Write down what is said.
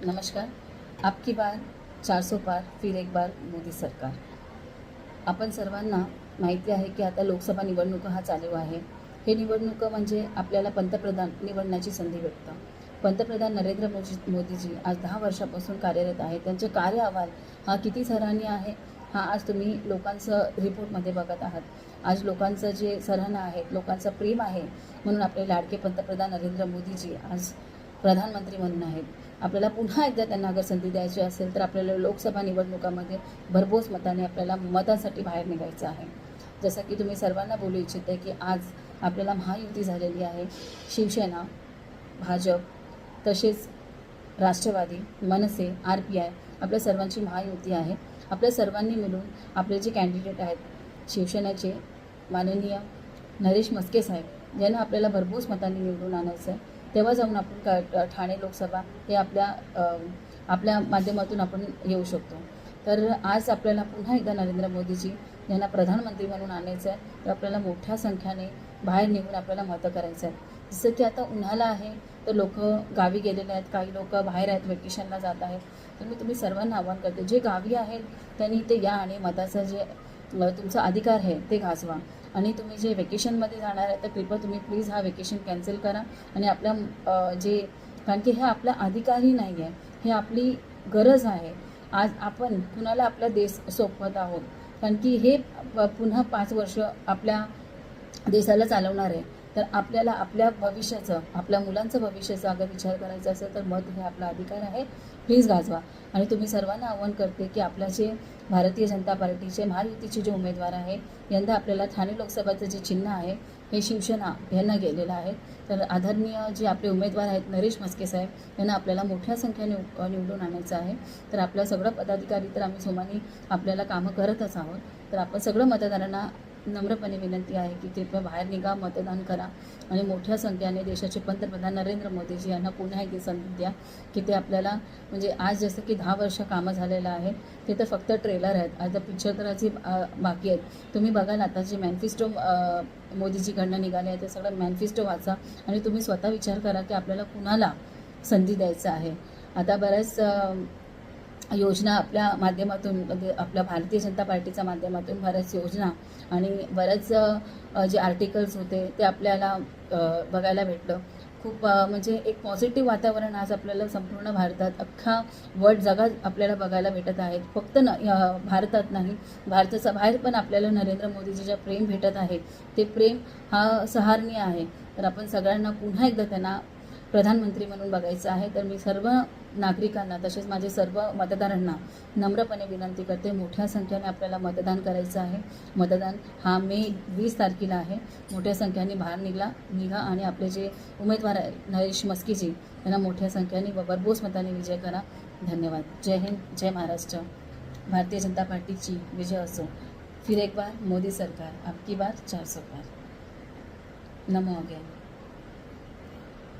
नमस्कार. आपकी बार 400 पार फिर एक बार मोदी सरकार. आपण सर्वांना माहिती आहे की आता लोकसभा निवडणुका हा चालू आहे. हे निवडणुका म्हणजे आपल्याला पंतप्रधान निवडण्याची संधी भेटतं. पंतप्रधान नरेंद्र मोदीजी आज 10 वर्षापासून कार्यरत आहेत. त्यांचे कार्य अहवाल हा किती सराहनीय आहे हा आज तुम्ही लोकांचं रिपोर्टमध्ये बघत आहात. आज लोकांचं जे सराहना आहे, लोकांचं प्रेम आहे, म्हणून आपले लाडके पंतप्रधान नरेंद्र मोदीजी आज प्रधानमंत्री म्हणून आहेत. आपल्याला पुन्हा एकदा त्यांना अगर संधी द्यायची असेल तर आपल्याला लोकसभा निवडणुकामध्ये भरघोस मताने आपल्याला मतासाठी बाहेर निघायचं आहे. जसं की तुम्ही सर्वांना बोलू इच्छिते की आज आपल्याला महायुती झालेली आहे. शिवसेना, भाजप तसेच राष्ट्रवादी, मनसे, RPI आपल्या सर्वांची महायुती आहे. आपल्या सर्वांनी मिळून आपले जे कॅन्डिडेट आहेत शिवसेनेचे माननीय नरेश म्हस्के साहेब यांना आपल्याला भरघोस मतांनी निवडून आणायचं आहे. तेव्हा जाऊन आपण ठाणे लोकसभा हे आपल्या माध्यमातून आपण येऊ शकतो. तर आज आपल्याला पुन्हा एकदा नरेंद्र मोदीजी यांना प्रधानमंत्री म्हणून आणायचं आहे. तर आपल्याला मोठ्या संख्येने बाहेर निघून आपल्याला मतं करायचं आहे. जसं की आता उन्हाळा आहे तर लोक गावी गेलेले आहेत, काही लोक बाहेर आहेत, वेकेशनला जात आहेत. तर मी तुम्ही सर्वांना आवाहन करते, जे गावी आहेत त्यांनी ते या आणि मताचा जे तुमचा अधिकार आहे ते गाजवा. आणि तुम्ही जे वेकेशनमध्ये जाणार आहे तर कृपया तुम्ही प्लीज हा वेकेशन कॅन्सल करा. आणि आपल्या कारण की हे आपला अधिकारही नाही आहे, हे आपली गरज आहे. आज आपण कुणाला आपला देश सोपवत आहोत, कारण की हे पुन्हा 5 वर्ष आपल्या देशाला चालवणार आहे. तर आपल्याला आपल्या भविष्याचं, आपल्या मुलांचं भविष्याचा अगर विचार करायचा असेल तर मत हे आपला अधिकार आहे, प्लीज गाजवा. आणि तुम्ही सर्वांना आवाहन करते की आपल्या जे भारतीय जनता पार्टीचे महायुतीचे जे उमेदवार आहे, यंदा आपल्याला ठाणे लोकसभेचं जे चिन्ह आहे हे शिवसेना यांना गेलेलं आहे. तर आदरणीय जे आपले उमेदवार आहेत नरेश म्हस्के साहेब यांना आपल्याला मोठ्या संख्येने निवडून आणायचं आहे. तर आपल्या सगळं पदाधिकारी तर आम्ही सोमानी आपल्याला कामं करतच आहोत. तर आपण सगळं मतदारांना नम्रपणे विनंती आहे की कृपया बाहेर निघा, मतदान करा आणि मोठ्या संख्येने देशाचे पंतप्रधान नरेंद्र मोदीजी यांना पुन्हा एकदा संधी द्या की ते आपल्याला म्हणजे आज जसं की 10 वर्ष कामं झालेलं आहे ते तर फक्त ट्रेलर आहेत. आज पिक्चर तर अशी बाकी आहेत. तुम्ही बघाल आता जे मॅनिफेस्टो मोदीजीकडनं निघाले आहे ते सगळं मॅनिफेस्टो वाचा आणि तुम्ही स्वतः विचार करा की आपल्याला कुणाला संधी द्यायचं आहे. आता बऱ्याच योजना आपल्या माध्यमातून म्हणजे आपल्या भारतीय जनता पार्टीच्या माध्यमातून बऱ्याच योजना आणि बऱ्याच जे आर्टिकल्स होते ते आपल्याला बघायला भेटलं. खूप म्हणजे एक पॉझिटिव्ह वातावरण आज आपल्याला संपूर्ण भारतात, अख्खा वर्ल्ड जगात आपल्याला बघायला भेटत आहेत. फक्त भारतात नाही, भारताच्या बाहेर पण आपल्याला नरेंद्र मोदीजीचं प्रेम भेटत आहे. ते प्रेम हा सराहनीय आहे. तर आपण सगळ्यांना पुन्हा एकदा त्यांना प्रधानमंत्री म्हणून बघायचं आहे. तर मी सर्व नागरिकांना तसेच माझे सर्व मतदारांना नम्रपणे विनंती करते, मोठ्या संख्येने आपल्याला मतदान करायचं आहे. मतदान हा मे 20 तारखेला आहे. मोठ्या संख्येने बाहेर निघा आणि आपले जे उमेदवार आहे नरेश म्हस्केजी यांना मोठ्या संख्येने व भरघोस मताने विजय करा. धन्यवाद. जय हिंद, जय महाराष्ट्र. भारतीय जनता पार्टीची विजय असो. फिर एक बार मोदी सरकार, आपकी बार 400 पार. नमो अगेन.